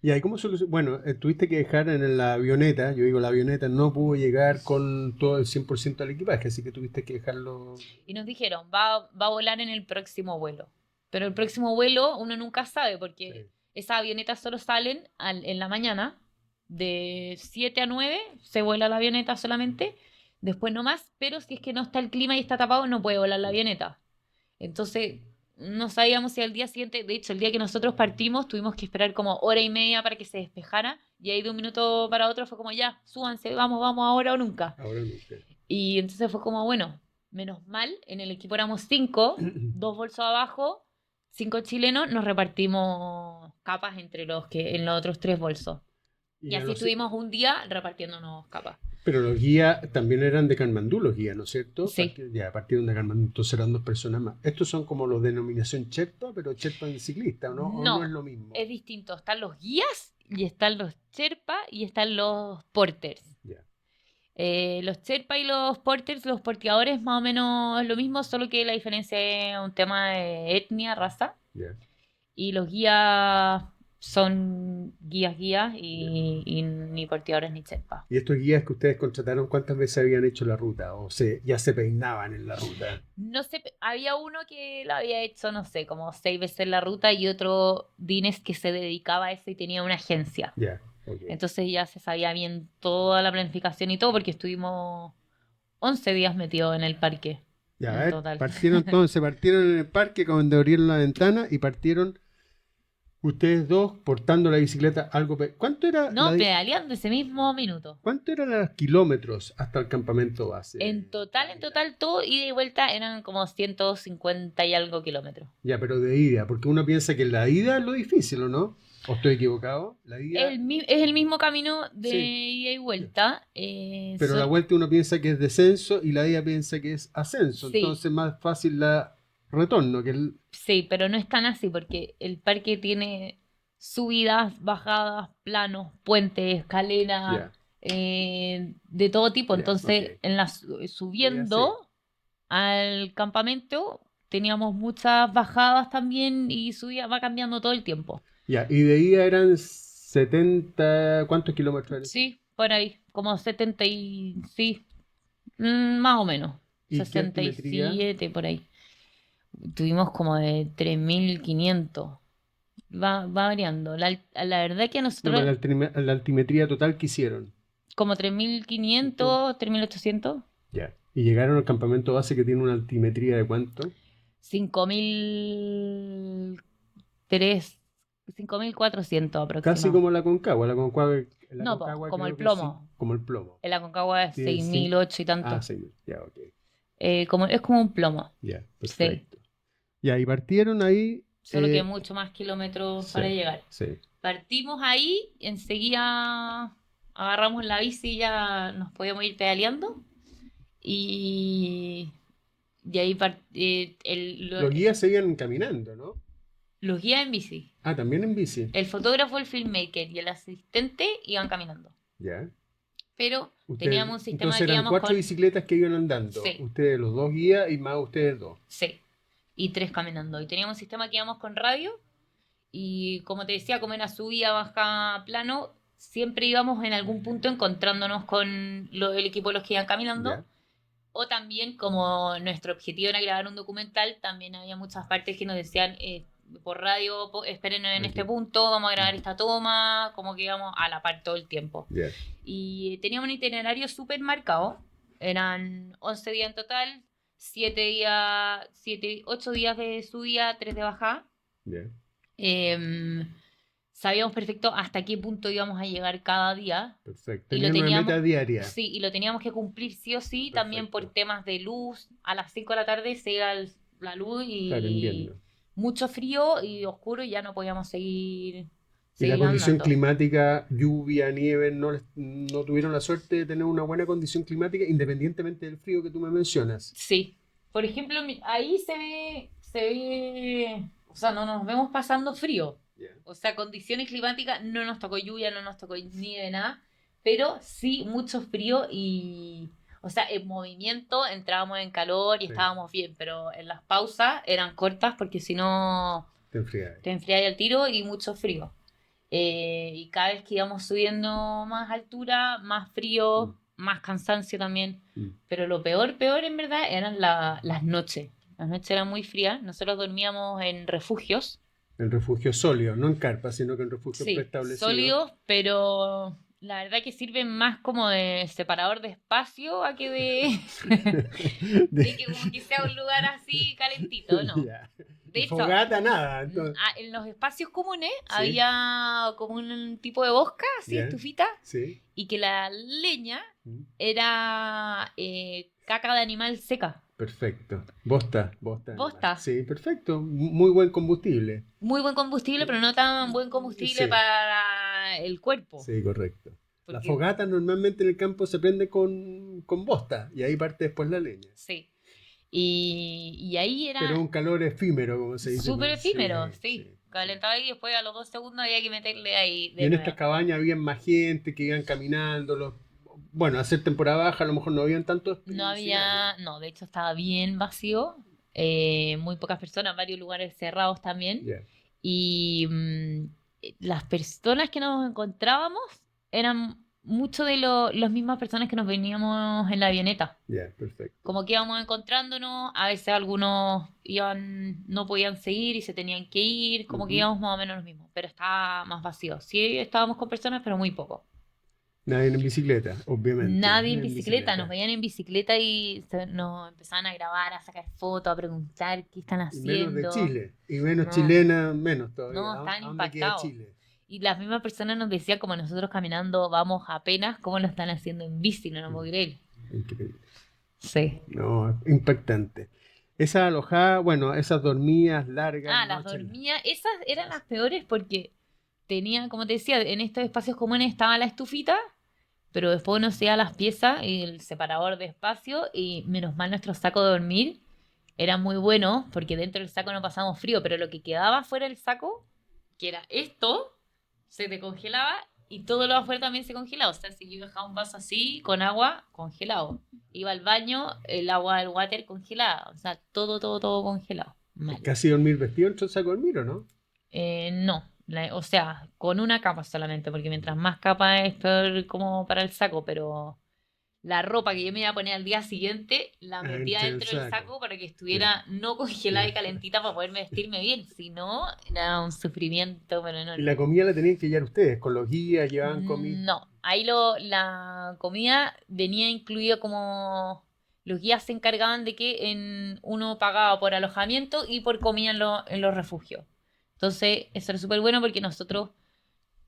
Y ahí, ¿cómo solucionó? Bueno, tuviste que dejar en la avioneta. Yo digo, la avioneta no pudo llegar con todo el 100% del equipaje, así que tuviste que dejarlo. Y nos dijeron, va a volar en el próximo vuelo. Pero el próximo vuelo uno nunca sabe porque Sí. esas avionetas solo salen en la mañana, de 7 a 9 se vuela la avioneta solamente, después no más, pero si es que no está el clima y está tapado no puede volar la avioneta. Entonces no sabíamos si al día siguiente, de hecho, el día que nosotros partimos, tuvimos que esperar como hora y media para que se despejara, y ahí de un minuto para otro fue como, ya, súbanse, vamos, ahora o nunca. Ahora nunca. Y entonces fue como, bueno, menos mal, en el equipo éramos 5, 2 bolsos abajo, 5 chilenos, nos repartimos capas entre en los otros 3 bolsos. Y así estuvimos un día repartiéndonos capas. Pero los guías también eran de Katmandú, los guías, ¿no es cierto? Sí. Ya partieron de Katmandú, entonces eran 2 personas más. Estos son como los denominación Sherpa, pero Sherpa en ciclista, ¿no? ¿O no es lo mismo? Es distinto. Están los guías y están los Sherpa y están los porters. Ya. Los Sherpa y los porters, los porteadores más o menos lo mismo, solo que la diferencia es un tema de etnia, raza. Ya. Y los guías son guías y ni porteadores ni Sherpa. ¿Y estos guías que ustedes contrataron, cuántas veces habían hecho la ruta? ¿O ya se peinaban en la ruta? No sé, había uno que lo había hecho, no sé, como 6 veces la ruta y otro Dines que se dedicaba a eso y tenía una agencia. Ya, okay. Entonces ya se sabía bien toda la planificación y todo porque estuvimos 11 días metidos en el parque. Ya, total. partieron en el parque cuando abrieron la ventana y partieron ustedes dos portando la bicicleta algo. ¿Cuánto era? No, pedaleando ese mismo minuto. ¿Cuánto eran los kilómetros hasta el campamento base? En total, todo ida y vuelta eran como 150 y algo kilómetros. Ya, pero de ida, porque uno piensa que la ida es lo difícil, ¿o no? ¿O estoy equivocado? La ida... Es el mismo camino de ida y vuelta. Pero la vuelta uno piensa que es descenso y la ida piensa que es ascenso. Sí. Entonces es más fácil la retorno que el... Sí, pero no es tan así porque el parque tiene subidas, bajadas, planos, puentes, escaleras, de todo tipo. Entonces, subiendo al campamento teníamos muchas bajadas también y subía, va cambiando todo el tiempo. Ya, y de ida eran 70, ¿cuántos kilómetros eran? Sí, por ahí, como 70 y... sí, más o menos, ¿Y 67 por ahí. Tuvimos como de 3.500. Va variando. La verdad que nosotros... La altimetría total que hicieron. Como 3.500, 3.800. Ya. ¿Y llegaron al campamento base que tiene una altimetría de cuánto? 5.400 aproximadamente. Casi como la Concagua. La Concagua como el plomo. Como el plomo. En la Concagua es 6.008 y tanto. 6.000. Ya, ok. Es como un plomo. Ya, perfecto. Sí. Ya, y partieron ahí... Solo que mucho más kilómetros para llegar. Sí. Partimos ahí, enseguida agarramos la bici y ya nos podíamos ir pedaleando. Y ahí los guías seguían caminando, ¿no? Los guías en bici. Ah, también en bici. El fotógrafo, el filmmaker y el asistente iban caminando. Ya. Pero teníamos un sistema que íbamos 4 bicicletas que iban andando. Sí. Ustedes, los 2 guías y más ustedes 2. Sí. Y 3 caminando. Y teníamos un sistema que íbamos con radio. Y como te decía, como era subida, baja, plano, siempre íbamos en algún punto encontrándonos con el equipo de los que iban caminando. Ya. O también, como nuestro objetivo era grabar un documental, también había muchas partes que nos decían por radio, esperen en este punto, vamos a grabar esta toma, como que íbamos a la par todo el tiempo. Yeah. Y teníamos un itinerario súper marcado. Eran 11 días en total, 8 días de subida, 3 de bajada. Yeah. Sabíamos perfecto hasta qué punto íbamos a llegar cada día. Perfecto. Teníamos una meta diaria. Sí, y lo teníamos que cumplir sí o sí. Perfecto. También por temas de luz. A las 5 de la tarde se iba la luz y mucho frío y oscuro y ya no podíamos seguir. Y la condición climática, lluvia, nieve, no tuvieron la suerte de tener una buena condición climática independientemente del frío que tú me mencionas. Sí. Por ejemplo, ahí se ve, o sea, no nos vemos pasando frío. Yeah. O sea, condiciones climáticas, no nos tocó lluvia, no nos tocó nieve, nada, pero sí mucho frío y, o sea, en movimiento entrábamos en calor y estábamos bien, pero en las pausas eran cortas porque si no te enfriabas al tiro y mucho frío. Y cada vez que íbamos subiendo más altura, más frío, más cansancio también. Pero lo peor en verdad eran las noches. Las noches eran muy frías. Nosotros dormíamos en refugios. En refugios sólidos, no en carpas, sino que en refugios preestablecidos. Sólidos, pero la verdad que sirven más como de separador de espacio a que de que como que sea un lugar así calentito, ¿no? Yeah. De Y hecho, fogata, nada. Entonces, en los espacios comunes Sí. había como un tipo de bosca, así, Ya. estufita, sí. y que la leña Mm, era caca de animal seca. Perfecto. Bosta. Bosta. Sí, perfecto. Muy buen combustible. Muy buen combustible, pero no tan buen combustible Sí. para el cuerpo. Sí, correcto. La Porque- fogata normalmente en el campo se prende con bosta y ahí parte después la leña. Sí. Y ahí era Pero un calor efímero, como se dice. súper Sí, efímero, sí. sí. Calentaba y después a los 2 segundos había que meterle ahí Y de en nuevo. estas cabañas había más gente que iban caminando. Bueno, a ser temporada baja a lo mejor no habían tantos No sicarios. había, no, de hecho estaba bien vacío, muy pocas personas, varios lugares cerrados también. Ya, Y las personas que nos encontrábamos eran muchos de las mismas personas que nos veníamos en la avioneta. ya, perfecto. Como que íbamos encontrándonos, a veces algunos iban, no podían seguir y se tenían que ir, como que Ujú. íbamos más o menos los mismos, pero estaba más vacío. Sí, estábamos con personas, pero muy poco. Nadie en bicicleta, obviamente. Nadie en bicicleta, nos veían en bicicleta y nos empezaban a grabar, a sacar fotos, a preguntar qué están Y menos de haciendo. Chile. Y menos No, chilena, menos todavía. no, ¿A estaban dónde queda impactados. Chile? Y las mismas personas nos decían, como nosotros caminando vamos apenas, cómo lo están haciendo en bici, no lo puedo creer. Increíble. Sí. No, impactante. Esa alojada, bueno, esas dormidas largas Ah, las noches. dormía, esas eran las peores porque tenía, como te decía, en estos espacios comunes estaba la estufita, pero después uno se iba a las piezas y el separador de espacio y menos mal nuestro saco de dormir era muy bueno porque dentro del saco no pasábamos frío, pero lo que quedaba fuera del saco, que era esto, se te congelaba y todo lo afuera también se congelaba. O sea, si yo dejaba un vaso así con agua, congelado. Iba al baño, el agua del water congelada. O sea, todo, todo, todo congelado. Mal. Casi dormir vestido en saco dormir, ¿o no? No, o sea, con una capa solamente, porque mientras más capa es peor como para el saco, pero la ropa que yo me iba a poner al día siguiente la metía Entre el dentro del saco. saco para que estuviera no congelada y calentita para poderme vestirme bien, si no, era un sufrimiento, pero no. Y la comida la tenían que llevar ustedes, con los guías, llevaban comida. No, ahí la comida venía incluido como los guías se encargaban de que uno pagaba por alojamiento y por comida en los refugios. Entonces, eso era súper bueno porque nosotros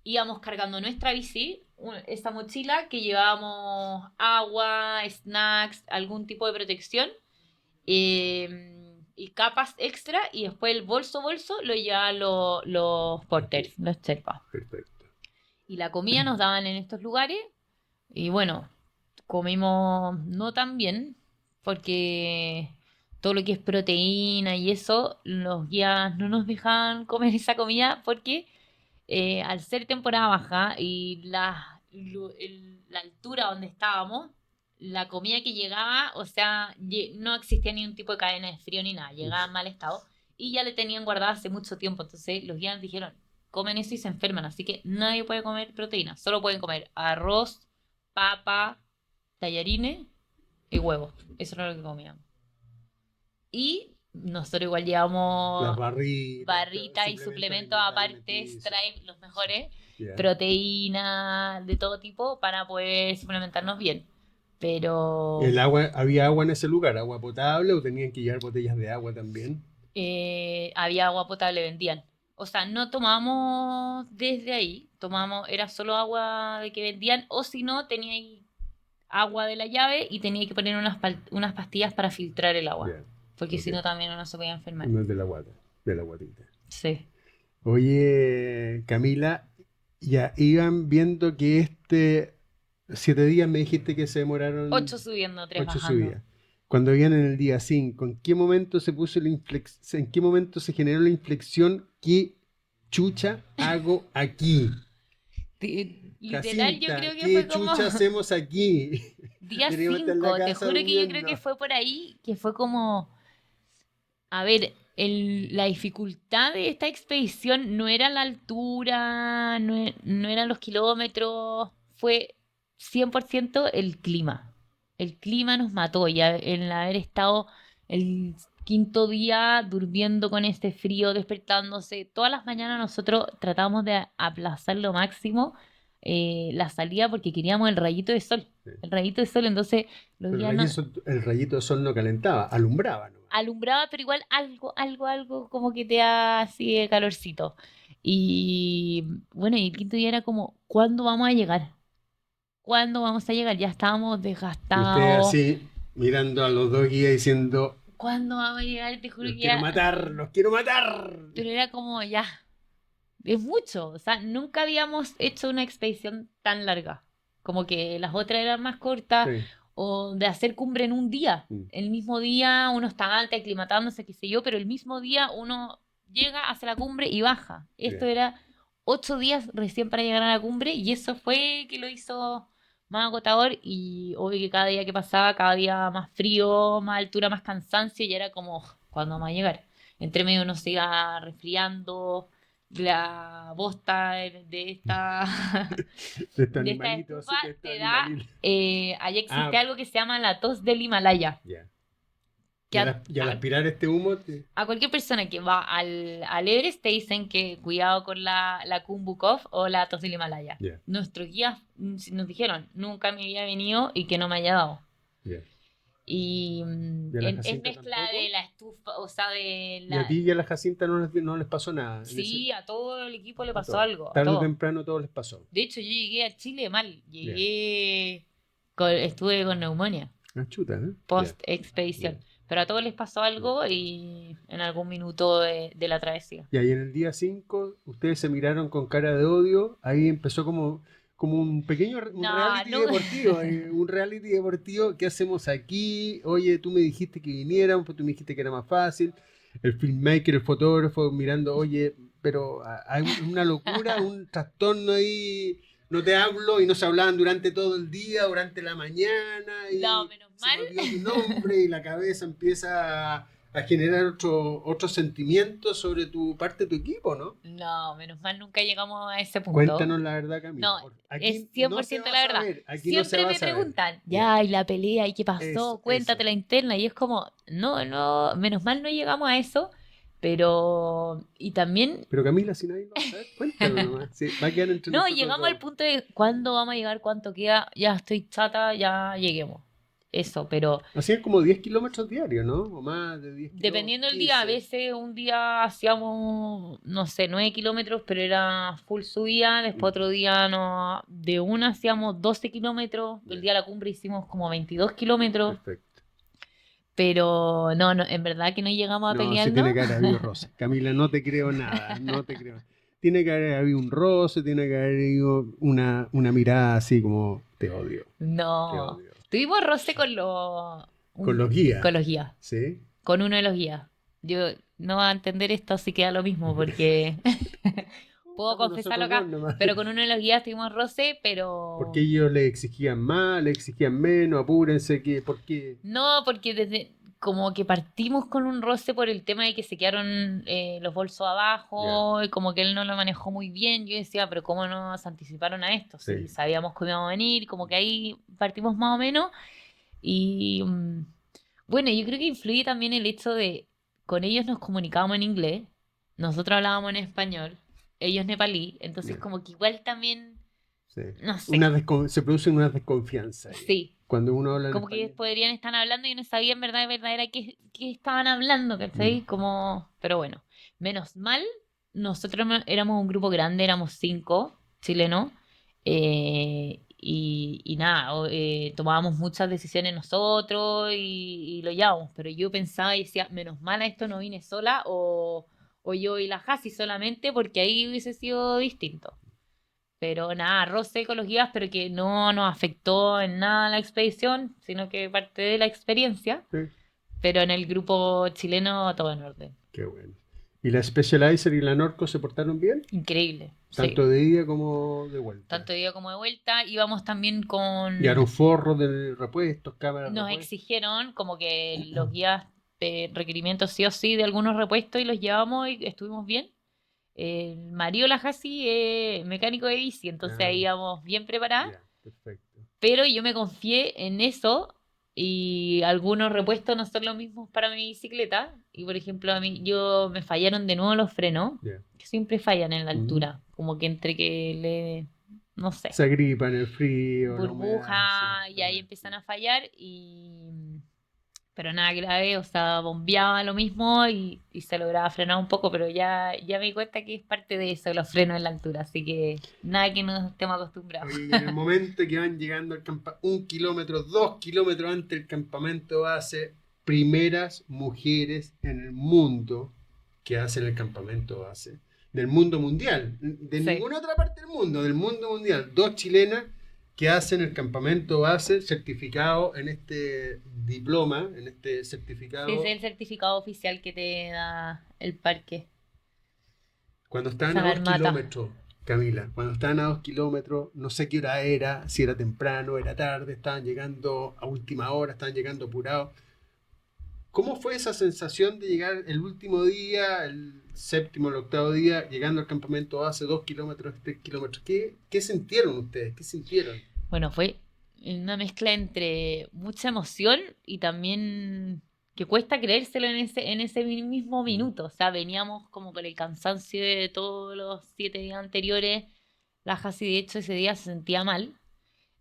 íbamos cargando nuestra bici, esta mochila que llevábamos agua, snacks, algún tipo de protección y capas extra y después el bolso lo llevaban los porters, los sherpas. Perfecto. Y la comida nos daban en estos lugares y bueno, comimos no tan bien porque todo lo que es proteína y eso, los guías no nos dejaban comer esa comida porque al ser temporada baja y la altura donde estábamos, la comida que llegaba, o sea, no existía ni un tipo de cadena de frío ni nada, llegaba en mal estado y ya le tenían guardada hace mucho tiempo, entonces los guías dijeron, comen eso y se enferman, así que nadie puede comer proteína, solo pueden comer arroz, papa, tallarines y huevos, eso era lo que comían. Y nosotros igual Las llevamos barritas y suplementos aparte, alimenticios. Stripe, los mejores, Ya. proteína de todo tipo para poder suplementarnos bien. Pero ¿El agua, había agua en ese lugar, agua potable o tenían que llevar botellas de agua también? había agua potable, vendían. O sea, no tomamos desde ahí, tomamos, era solo agua de que vendían, o si no, tenía ahí agua de la llave y tenía que poner unas pastillas para filtrar el agua. Ya. Porque si Ok. no, también uno se podía enfermar. No es de la guata, de la guatita. Sí. Oye, Camila, ya iban viendo que 7 días me dijiste que se demoraron 8 subiendo, 3 8 bajando. subidas. Cuando iban en el día 5, ¿en qué momento en qué momento se generó la inflexión? ¿Qué chucha hago aquí? Literal, yo Jacinta, creo que ¿qué fue como chucha hacemos aquí? día Deberíamos estar en la 5. Te casa juro que yo creo durmiendo. que fue por ahí, que fue como, a ver, la dificultad de esta expedición no era la altura, no eran los kilómetros, fue 100% el clima. El clima nos mató ya el haber estado el quinto día durmiendo con este frío, despertándose. Todas las mañanas nosotros tratamos de aplazar lo máximo la salida porque queríamos el rayito de sol. Sí. el rayito de sol, entonces los Pero guías no, el rayito de sol no calentaba, alumbraba nomás. alumbraba, pero igual algo como que te da así de calorcito. Y bueno, y el quinto día era como, ¿cuándo vamos a llegar? ¿Cuándo vamos a llegar? Ya estábamos Y usted desgastados. así, mirando a los dos guías diciendo, ¿Cuándo vamos a llegar? Te juro los que quiero ya. matar, los quiero matar. Pero era como, ya, es mucho. O sea, nunca habíamos hecho una expedición tan larga. Como que las otras eran más cortas Sí. o de hacer cumbre en un día. Mm. El mismo día uno está antes aclimatándose, qué sé yo, pero el mismo día uno llega, hace la cumbre y baja. Esto Bien. era 8 días recién para llegar a la cumbre y eso fue que lo hizo más agotador y obvio que cada día que pasaba, cada día más frío, más altura, más cansancio y era como, ¿cuándo vamos a llegar? Entre medio uno se iba resfriando, la bosta de esta De estos de esta animalitos, estufa de estos te da, animalitos. allá existe Ah, algo que se llama la tos del Himalaya, ya. que Y al aspirar este humo, a cualquier persona que va al Everest te dicen que cuidado con la Khumbu Cough o la tos del Himalaya. ya, Nuestros guías nos dijeron, nunca me había venido y que no me haya dado. ya. Y ¿Y a la es Jacinta mezcla tampoco? de la estufa, o sea, de Y a ti y a la Jacinta no les pasó nada. Sí, a todo el equipo le A pasó todos. algo, a Tarde o todos. temprano todo les pasó. De hecho, yo llegué a Chile mal, Ya. estuve con neumonía. Ah, chuta, ¿eh? Post expedición. Ya. Pero a todos les pasó algo y en algún minuto de la travesía. Y ahí en el día 5 ustedes se miraron con cara de odio. Ahí empezó como un pequeño un No, reality no. deportivo. Un reality deportivo. ¿Qué hacemos aquí? Oye, tú me dijiste que vinieran, pues tú me dijiste que era más fácil. El filmmaker, el fotógrafo mirando, oye, pero hay una locura, un trastorno ahí. No te hablo y no se hablaban durante todo el día, durante la mañana No, y menos se mal. me olvidó tu nombre y la cabeza empieza a generar otro sentimiento sobre tu parte de tu equipo, ¿no? No, menos mal nunca llegamos a ese punto. Cuéntanos la verdad, Camila. No, Aquí es no se 100% va a la verdad. saber, aquí no se Siempre va a me saber. preguntan, Ya, ya, y la pelea, ¿y qué pasó? eso. Cuéntate la interna. Y es como, no, menos mal no llegamos a eso. Pero, y también, Pero Camila, si nadie lo va a saber, cuéntalo nomás. Sí, va a quedar entre no, nosotros llegamos al dos. punto de cuándo vamos a llegar, cuánto queda, ya estoy chata, ya lleguemos. Eso, pero Hacían como 10 kilómetros diarios, ¿no? O más de 10 kilómetros. dependiendo del día, a veces un día hacíamos, no sé, 9 kilómetros, pero era full subida. Después otro día no, de una hacíamos 12 kilómetros. El día de la cumbre hicimos como 22 kilómetros. Perfecto. Pero no, en verdad que no llegamos a No, sí pelearnos. tiene que haber habido roce. Camila, no te creo nada, no te creo. Tiene que haber habido un roce, tiene que haber habido una mirada así como te odio, te No. odio. Tuvimos roce con los... Con los guías. Con los guías. ¿Sí? Con uno de los guías. Yo no va a entender esto, así queda lo mismo, porque puedo Estamos confesarlo nosotros acá, dos nomás. pero con uno de los guías tuvimos roce, pero... Porque ellos le exigían más, le exigían menos, apúrense, ¿por qué? No, porque desde como que partimos con un roce por el tema de que se quedaron los bolsos abajo y como que él no lo manejó muy bien. Yo decía, pero ¿cómo nos anticiparon a esto? Si Sí. sabíamos que íbamos a venir, como que ahí partimos más o menos. Y bueno, yo creo que influye también el hecho de, con ellos nos comunicábamos en inglés, nosotros hablábamos en español, ellos nepalí, entonces Ya. como que igual también, Sí. no sé, Se produce una desconfianza ahí. sí. Cuando uno habla en Como que español. podrían estar hablando y no sabía en verdad, era qué estaban hablando, ¿cachai? Como, pero bueno, menos mal, nosotros éramos un grupo grande, éramos 5 chilenos, y nada, tomábamos muchas decisiones nosotros y lo llevábamos, pero yo pensaba y decía, menos mal a esto no vine sola o yo y la Jasi solamente, porque ahí hubiese sido distinto. Pero nada, roce con los guías, pero que no nos afectó en nada la expedición, sino que parte de la experiencia. Sí. Pero en el grupo chileno todo en orden. Qué bueno. ¿Y la Specializer y la Norco se portaron bien? Increíble. Tanto Sí. de ida como de vuelta. Tanto de ida como de vuelta. Íbamos también con... Llevaron forros de repuestos, cámaras de Nos repuestos. exigieron como que los guías requerimientos sí o sí de algunos repuestos y los llevamos y estuvimos bien. El Mario Lajasi es mecánico de bici, entonces ahí íbamos bien preparadas. Ya, perfecto. Pero yo me confié en eso y algunos repuestos no son los mismos para mi bicicleta. Y por ejemplo, a mí me fallaron de nuevo los frenos, Ya. que siempre fallan en la Ujú. altura. Como que entre que no sé, Se agripa en el frío, la humedad, sí, burbuja y la ahí humedad. empiezan a fallar pero nada grave, o sea, bombeaba lo mismo y se lograba frenar un poco, pero ya me di cuenta que es parte de eso, los frenos en la altura, así que nada que no estemos acostumbrados. Oye, y en el momento que van llegando al campamento, 1 kilómetro, 2 kilómetros antes del campamento base, primeras mujeres en el mundo que hacen el campamento base, del mundo mundial, de Sí. ninguna otra parte del mundo mundial, dos chilenas que hacen el campamento base certificado en este diploma, en este Sí, es certificado, el certificado oficial que te da el parque, cuando estaban a Sagar dos Mata. kilómetros, Camila, cuando estaban a 2 kilómetros, no sé qué hora era, si era temprano, era tarde, estaban llegando a última hora, estaban llegando apurados. ¿Cómo fue esa sensación de llegar el último día, el séptimo, el octavo día, llegando al campamento base, 2 kilómetros, 3 kilómetros? ¿Qué sintieron ustedes? ¿Qué sintieron? Bueno, fue una mezcla entre mucha emoción y también que cuesta creérselo en ese mismo Mm. minuto. O sea, veníamos como con el cansancio de todos los 7 días anteriores. La Jasi, de hecho, ese día se sentía mal.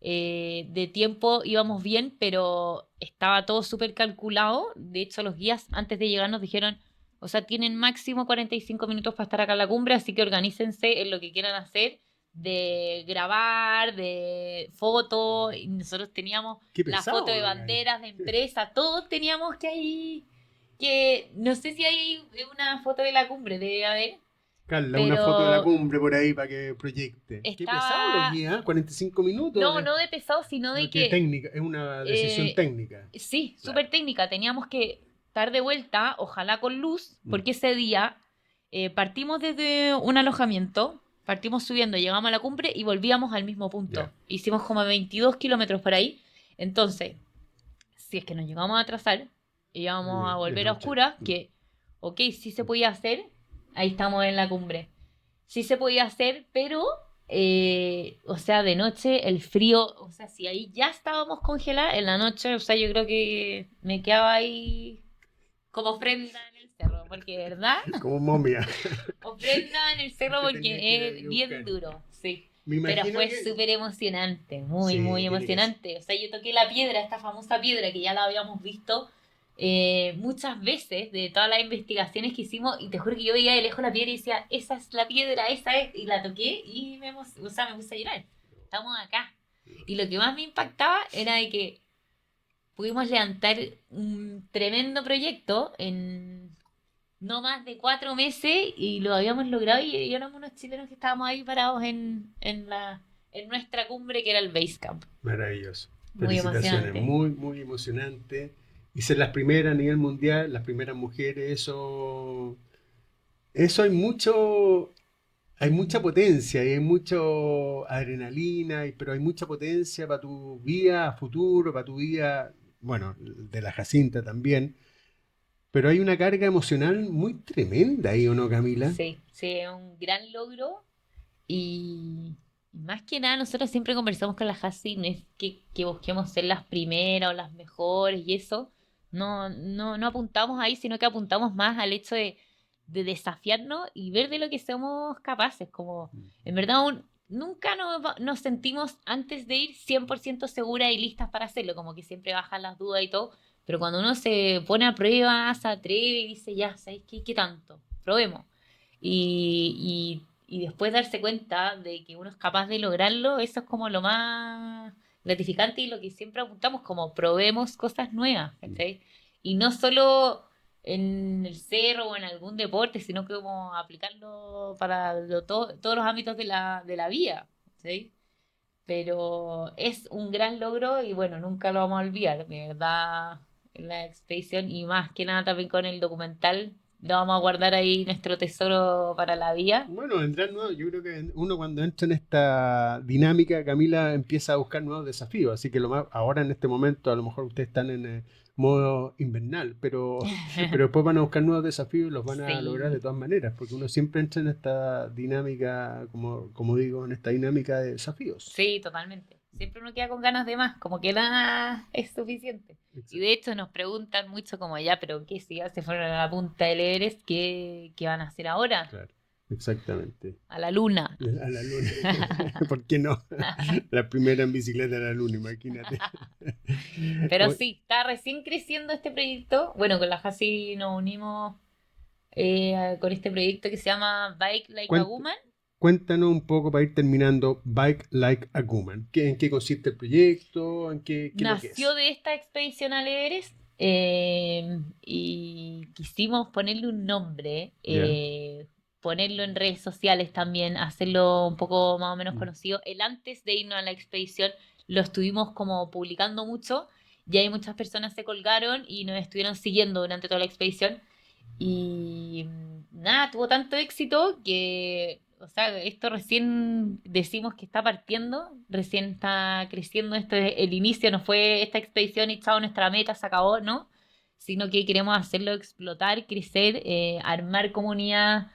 De tiempo íbamos bien, pero estaba todo súper calculado. De hecho, los guías antes de llegar nos dijeron, o sea, tienen máximo 45 minutos para estar acá en la cumbre, así que organícense en lo que quieran hacer, de grabar, de fotos. Y nosotros teníamos Qué la foto pesado, de ¿no, Gaby? banderas de Sí. empresa, todos teníamos que ahí, que no sé si hay una foto de la cumbre, debe haber, Carla, una foto de la pero cumbre por ahí para que proyecte. Qué pesado los estaba, guías, 45 minutos. no, no de pesado, sino de Qué que técnica, es una decisión eh, técnica. sí, Claro. súper técnica. Teníamos que estar de vuelta, ojalá con luz, Mm. porque ese día partimos desde un alojamiento, partimos subiendo, llegamos a la cumbre y volvíamos al mismo punto. Ya. Hicimos como 22 kilómetros por ahí. Entonces, si es que nos llegamos a atrasar, íbamos a De volver a noche. oscuras, Mm. que, ok, sí se podía hacer, ahí estamos en la cumbre. Sí se podía hacer, pero, o sea, de noche el frío, o sea, si ahí ya estábamos congeladas, en la noche, o sea, yo creo que me quedaba ahí como ofrenda en el cerro, porque, ¿verdad? Como momia. Ofrenda en el cerro Te tenía que ir porque a es bien buscar. duro, sí. Me Pero imagino fue que. súper emocionante, muy, muy Sí, tiene que ser. emocionante. O sea, yo toqué la piedra, esta famosa piedra que ya la habíamos visto muchas veces de todas las investigaciones que hicimos y te juro que yo veía de lejos la piedra y decía, esa es la piedra, esa es, y la toqué y o sea, me puse a llorar. Estamos acá. Y lo que más me impactaba era de que pudimos levantar un tremendo proyecto en no más de 4 meses y lo habíamos logrado y éramos unos chilenos que estábamos ahí parados en nuestra cumbre que era el Basecamp. Maravilloso. Muy Felicitaciones. emocionante. Muy, muy emocionante. Y ser las primeras a nivel mundial, las primeras mujeres, eso hay mucha potencia, y hay mucho adrenalina, pero hay mucha potencia para tu vida a futuro, para tu vida, bueno, de la Jacinta también. Pero hay una carga emocional muy tremenda ahí, ¿o no, Camila? Sí, sí, es un gran logro y más que nada nosotros siempre conversamos con la Hasi, no es que busquemos ser las primeras o las mejores y eso, no, no, no apuntamos ahí, sino que apuntamos más al hecho de desafiarnos y ver de lo que somos capaces, como en verdad nunca nos sentimos antes de ir 100% seguras y listas para hacerlo, como que siempre bajan las dudas y todo, pero cuando uno se pone a prueba, se atreve y dice, ya, ¿sabes qué? ¿Qué tanto? Probemos. Y después darse cuenta de que uno es capaz de lograrlo, eso es como lo más gratificante y lo que siempre apuntamos, como probemos cosas nuevas, ¿cachai? Y no solo en el cerro o en algún deporte, sino que como aplicarlo para todos los ámbitos de la vida, ¿sí? Pero es un gran logro y bueno, nunca lo vamos a olvidar, de verdad, la expedición y más que nada también con el documental, lo vamos a guardar ahí nuestro tesoro para la vida. Bueno, vendrán nuevos. Yo creo que uno cuando entra en esta dinámica, Camila empieza a buscar nuevos desafíos. Así que ahora en este momento, a lo mejor ustedes están en modo invernal, pero después van a buscar nuevos desafíos y los van a lograr de Sí, todas maneras, porque uno siempre entra en esta dinámica, como digo, en esta dinámica de desafíos. sí, totalmente. Siempre uno queda con ganas de más, como que nada es suficiente. Y de Exacto. hecho nos preguntan mucho como ya, pero ¿qué si ya se fueron a la punta del Everest? ¿Qué van a hacer ahora? Claro. exactamente. A la luna. A la luna. ¿Por qué no? La primera en bicicleta a la luna, imagínate. Pero Hoy, sí, está recién creciendo este proyecto. Bueno, con la Jasi nos unimos con este proyecto que se llama Bike Like a cuént- Woman. cuéntanos un poco para ir terminando Bike Like a Woman. ¿En qué consiste el proyecto? ¿Qué es lo que Nació es? de esta expedición al Everest y quisimos ponerle un nombre, ¿Ya? ponerlo en redes sociales también, hacerlo un poco más o menos Mm. conocido. El antes de irnos a la expedición lo estuvimos como publicando mucho y ahí muchas personas se colgaron y nos estuvieron siguiendo durante toda la expedición. Y nada, tuvo tanto éxito que, o sea, esto recién decimos que está partiendo, recién está creciendo, esto es el inicio, no fue esta expedición y chao, nuestra meta se acabó, ¿no? Sino que queremos hacerlo explotar, crecer, armar comunidad,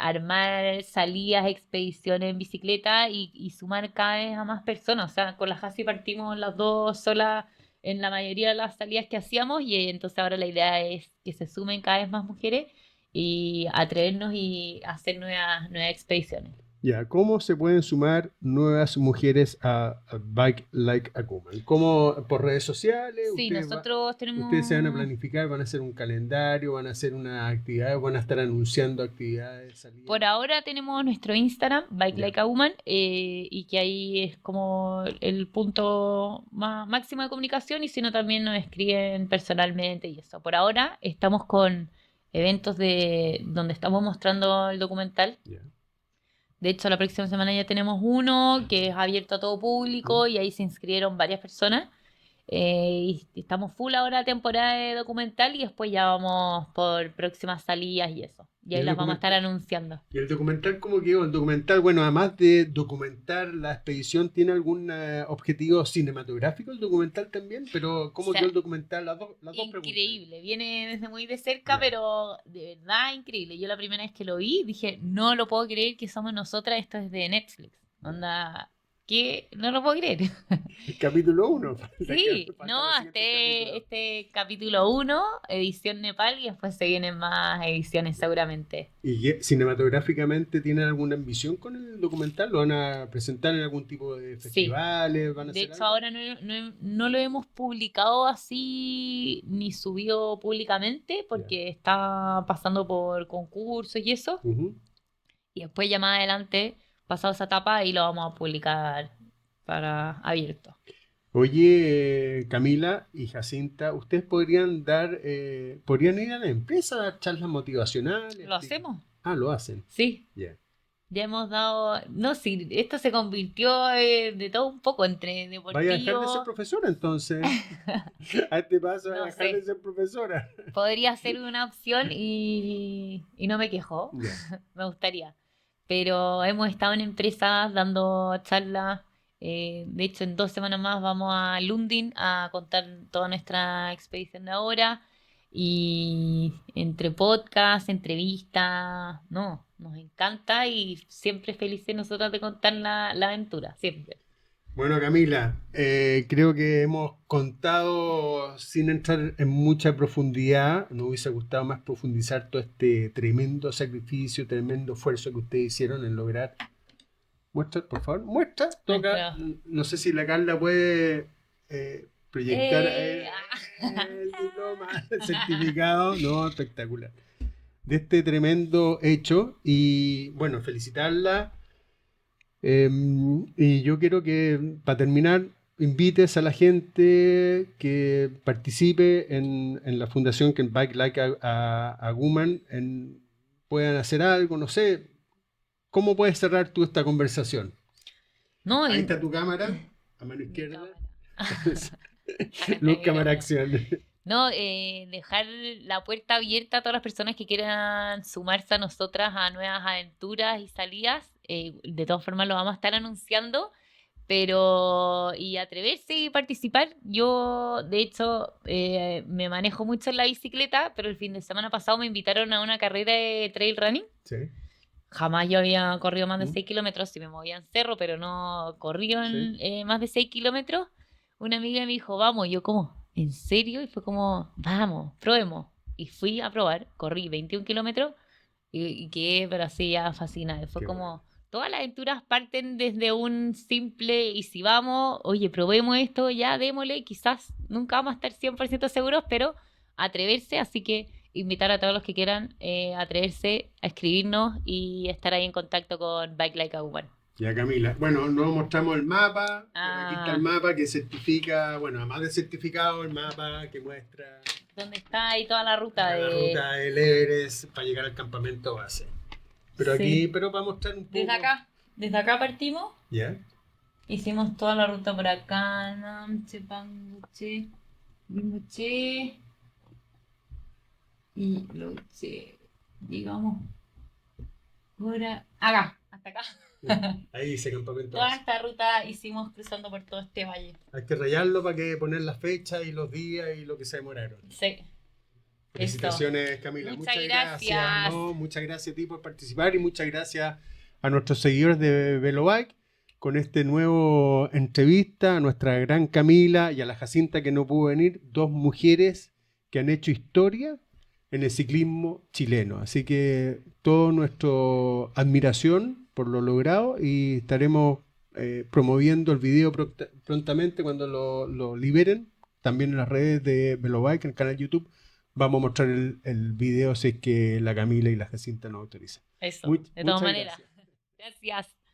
armar salidas, expediciones en bicicleta y sumar cada vez a más personas. O sea, con la Jasi partimos las dos solas en la mayoría de las salidas que hacíamos y entonces ahora la idea es que se sumen cada vez más mujeres y atrevernos y hacer nuevas expediciones. Ya, ¿cómo se pueden sumar nuevas mujeres a Bike Like a Woman? ¿Cómo por redes sociales? Sí, nosotros Ustedes se van a tenemos. planificar, van a hacer un calendario, van a hacer unas actividades, van a estar anunciando actividades, Por salidas. ahora tenemos nuestro Instagram, Bike Ya, Like a Woman, y que ahí es como el punto máximo de comunicación y si no también nos escriben personalmente y eso. Por ahora estamos con eventos de donde estamos mostrando el documental. ya. De hecho, la próxima semana ya tenemos uno que es abierto a todo ¿Mm? público y ahí se inscribieron varias personas. Y estamos full ahora temporada de documental y después ya vamos por próximas salidas y eso. Y ¿Y ahí el las vamos a estar documental? anunciando. ¿Y el documental cómo quedó? El documental, bueno, además de documentar la expedición, ¿tiene algún objetivo cinematográfico el documental también? Pero O ¿cómo quedó sea, el documental? Las dos preguntas. increíble. Viene desde muy de cerca, Ya. pero de verdad increíble. Yo la primera vez que lo vi dije, no lo puedo creer que somos nosotras, esto es de Netflix. Ya. Onda, ¿qué? No lo puedo creer. El capítulo uno, Sí, faltan no, los hasta siguientes capítulos. este capítulo uno edición Nepal, y después se vienen más ediciones seguramente. ¿Y cinematográficamente tienen alguna ambición con el documental? ¿Lo van a presentar en algún tipo de Sí, festivales? ¿Van a de hacer hecho algo? ahora no lo hemos publicado así ni subido públicamente Ya. porque está pasando por concursos y eso. Ujú. Y después ya más adelante, pasado esa etapa, ahí lo vamos a publicar para abierto. Oye, Camila y Jacinta, ustedes podrían ir a la empresa a dar charlas motivacionales. ¿Lo hacemos? Ah, lo hacen. Sí. Ya. Ya hemos dado, no, sí, esto se convirtió de todo un poco entre Vaya a dejar de ser deportivo, profesora entonces. A este paso vaya a no dejar de sé, ser profesora. podría ser una opción y no me quejo, Ya. me gustaría. Pero hemos estado en empresas dando charlas, de hecho en 2 semanas más vamos a Lundin a contar toda nuestra expedición de ahora y entre podcast, entrevistas, no, nos encanta y siempre felices nosotros de contar la aventura, siempre. Bueno, Camila, creo que hemos contado sin entrar en mucha profundidad. Nos hubiese gustado más profundizar todo este tremendo sacrificio, tremendo esfuerzo que ustedes hicieron en lograr. Muestra, por favor, muestra, toca. Nuestro... No sé si la Carla puede proyectar ah. el diploma, el certificado. No, espectacular. De este tremendo hecho. Y bueno, felicitarla. Y yo quiero que, para terminar, invites a la gente que participe en la fundación que en Bike Like a Woman puedan hacer algo, no sé. ¿Cómo puedes cerrar tú esta conversación? No, Ahí está tu cámara, a mano mi izquierda. cámara. Acá está Luz, mi cámara, cámara. acción. No, dejar la puerta abierta a todas las personas que quieran sumarse a nosotras a nuevas aventuras y salidas. De todas formas, lo vamos a estar anunciando, pero y atreverse y participar. Yo, de hecho, me manejo mucho en la bicicleta, pero el fin de semana pasado me invitaron a una carrera de trail running. Sí, Jamás yo había corrido más de ¿mm? 6 kilómetros, sí me movía en cerro, pero no corrido Sí. en más de 6 kilómetros. Una amiga me dijo, vamos, y yo como, ¿en serio? Y fue como, vamos, probemos. Y fui a probar, corrí 21 kilómetros y quedé, pero así ya fascinada. Fue Qué como, todas las aventuras parten desde un simple, y si vamos, oye, probemos esto, ya démosle, quizás nunca vamos a estar 100% seguros, pero atreverse, así que invitar a todos los que quieran atreverse a escribirnos y estar ahí en contacto con Bike Like a Woman. Ya, Camila. Bueno, no mostramos el mapa, pero aquí está el Ah, mapa que certifica, bueno, además de certificado, el mapa que muestra ¿dónde está ahí toda la ruta la de...? ruta del Everest para llegar al campamento base. Pero aquí, Sí. pero para mostrar un poco. Desde acá partimos. ¿Ya? Hicimos toda la ruta por acá, Namche, Panguche, Rimboche y Loche. Digamos, por acá, hasta acá. Ahí dice campamento Toda base. esta ruta hicimos cruzando por todo este valle. Hay que rayarlo para que poner las fechas y los días y lo que se demoraron. Sí. Felicitaciones, Camila. Muchas Muchas gracias. No, muchas gracias a ti por participar y muchas gracias a nuestros seguidores de Velobike con este nuevo entrevista a nuestra gran Camila y a la Jacinta que no pudo venir, dos mujeres que han hecho historia en el ciclismo chileno. Así que toda nuestra admiración por lo logrado y estaremos promoviendo el video prontamente cuando lo liberen, también en las redes de Velobike, en el canal YouTube. Vamos a mostrar el video si es que la Camila y la Jacinta nos autorizan. Eso, de todas Muchas maneras. gracias. Gracias.